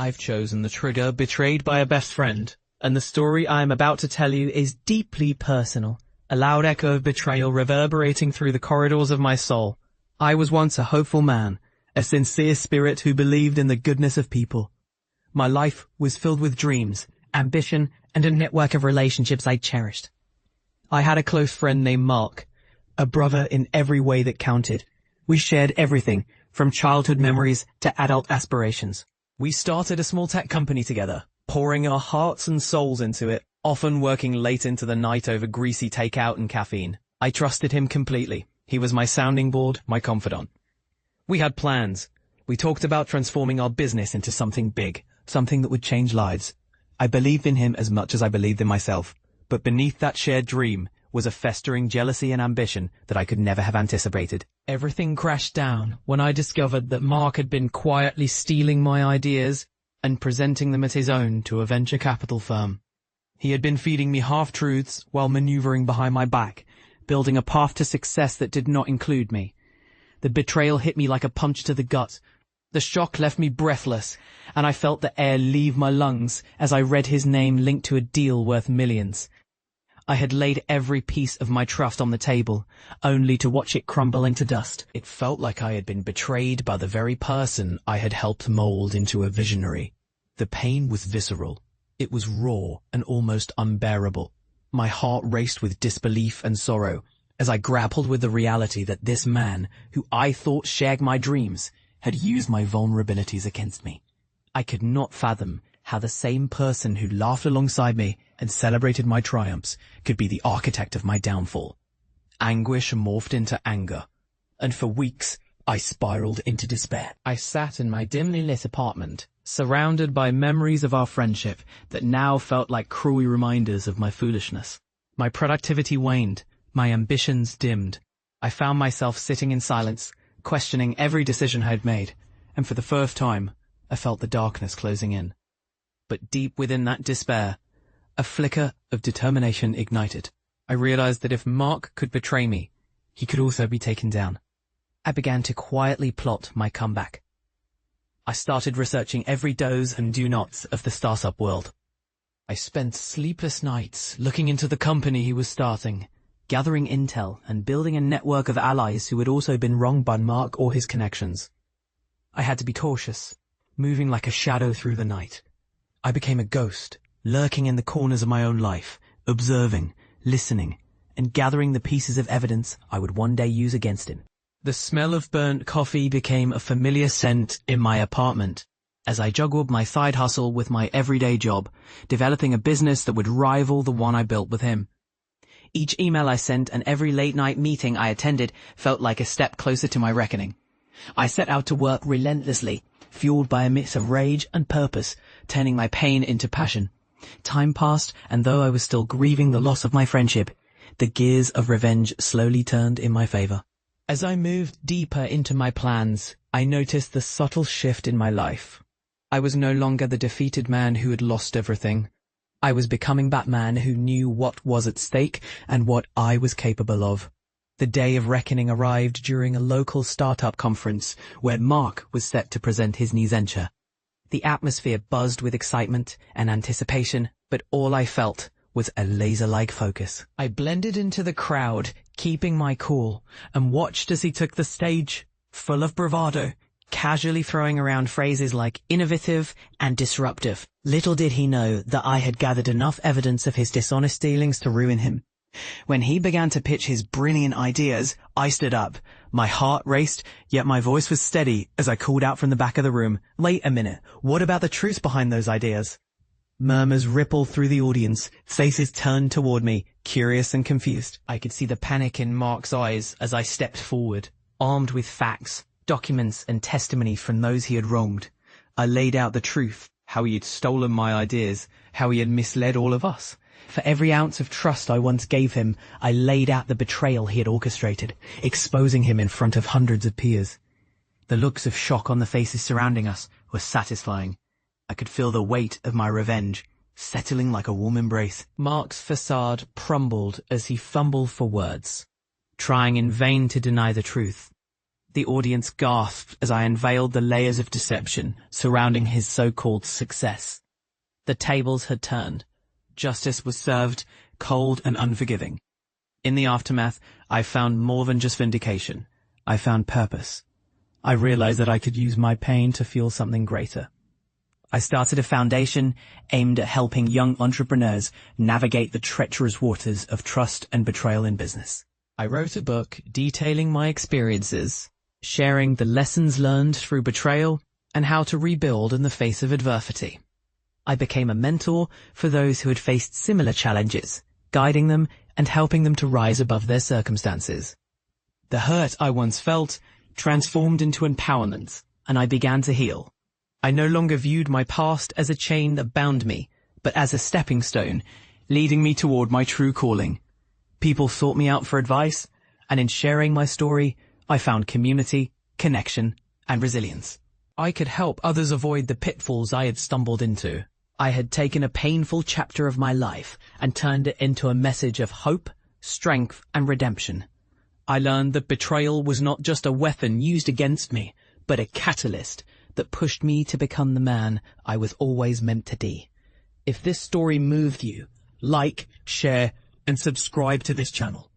I've chosen the trigger betrayed by a best friend, and the story I am about to tell you is deeply personal, a loud echo of betrayal reverberating through the corridors of my soul. I was once a hopeful man, a sincere spirit who believed in the goodness of people. My life was filled with dreams, ambition, and a network of relationships I cherished. I had a close friend named Mark, a brother in every way that counted. We shared everything, from childhood memories to adult aspirations. We started a small tech company together, pouring our hearts and souls into it, often working late into the night over greasy takeout and caffeine. I trusted him completely. He was my sounding board, my confidant. We had plans. We talked about transforming our business into something big, something that would change lives. I believed in him as much as I believed in myself, but beneath that shared dream was a festering jealousy and ambition that I could never have anticipated. Everything crashed down when I discovered that Mark had been quietly stealing my ideas and presenting them as his own to a venture capital firm. He had been feeding me half-truths while maneuvering behind my back, building a path to success that did not include me. The betrayal hit me like a punch to the gut. The shock left me breathless, and I felt the air leave my lungs as I read his name linked to a deal worth millions. I had laid every piece of my trust on the table, only to watch it crumble into dust. It felt like I had been betrayed by the very person I had helped mold into a visionary. The pain was visceral. It was raw and almost unbearable. My heart raced with disbelief and sorrow as I grappled with the reality that this man, who I thought shared my dreams, had used my vulnerabilities against me. I could not fathom how the same person who laughed alongside me and celebrated my triumphs could be the architect of my downfall. Anguish morphed into anger, and for weeks I spiraled into despair. I sat in my dimly lit apartment, surrounded by memories of our friendship that now felt like cruel reminders of my foolishness. My productivity waned, my ambitions dimmed. I found myself sitting in silence, questioning every decision I had made, and for the first time, I felt the darkness closing in. But deep within that despair, a flicker of determination ignited. I realized that if Mark could betray me, he could also be taken down. I began to quietly plot my comeback. I started researching every do's and do nots of the startup world. I spent sleepless nights looking into the company he was starting, gathering intel and building a network of allies who had also been wronged by Mark or his connections. I had to be cautious, moving like a shadow through the night. I became a ghost, lurking in the corners of my own life, observing, listening, and gathering the pieces of evidence I would one day use against him. The smell of burnt coffee became a familiar scent in my apartment as I juggled my side hustle with my everyday job, developing a business that would rival the one I built with him. Each email I sent and every late-night meeting I attended felt like a step closer to my reckoning. I set out to work relentlessly, fueled by a mix of rage and purpose, turning my pain into passion. Time passed, and though I was still grieving the loss of my friendship, the gears of revenge slowly turned in my favor. As I moved deeper into my plans, I noticed the subtle shift in my life. I was no longer the defeated man who had lost everything. I was becoming Batman who knew what was at stake and what I was capable of. The day of reckoning arrived during a local startup conference where Mark was set to present his new venture. The atmosphere buzzed with excitement and anticipation, but all I felt was a laser-like focus. I blended into the crowd, keeping my cool, and watched as he took the stage, full of bravado, casually throwing around phrases like innovative and disruptive. Little did he know that I had gathered enough evidence of his dishonest dealings to ruin him. When he began to pitch his brilliant ideas, I stood up. My heart raced, yet my voice was steady as I called out from the back of the room, "Wait a minute, what about the truth behind those ideas?" Murmurs rippled through the audience, faces turned toward me, curious and confused. I could see the panic in Mark's eyes as I stepped forward, armed with facts, documents and testimony from those he had wronged. I laid out the truth, how he had stolen my ideas, how he had misled all of us. For every ounce of trust I once gave him, I laid out the betrayal he had orchestrated, exposing him in front of hundreds of peers. The looks of shock on the faces surrounding us were satisfying. I could feel the weight of my revenge, settling like a warm embrace. Mark's facade crumbled as he fumbled for words, trying in vain to deny the truth. The audience gasped as I unveiled the layers of deception surrounding his so-called success. The tables had turned. Justice was served, cold and unforgiving. In the aftermath, I found more than just vindication. I found purpose. I realized that I could use my pain to fuel something greater. I started a foundation aimed at helping young entrepreneurs navigate the treacherous waters of trust and betrayal in business. I wrote a book detailing my experiences, sharing the lessons learned through betrayal and how to rebuild in the face of adversity. I became a mentor for those who had faced similar challenges, guiding them and helping them to rise above their circumstances. The hurt I once felt transformed into empowerment, and I began to heal. I no longer viewed my past as a chain that bound me, but as a stepping stone, leading me toward my true calling. People sought me out for advice, and in sharing my story, I found community, connection, and resilience. I could help others avoid the pitfalls I had stumbled into. I had taken a painful chapter of my life and turned it into a message of hope, strength, and redemption. I learned that betrayal was not just a weapon used against me, but a catalyst that pushed me to become the man I was always meant to be. If this story moved you, like, share, and subscribe to this channel.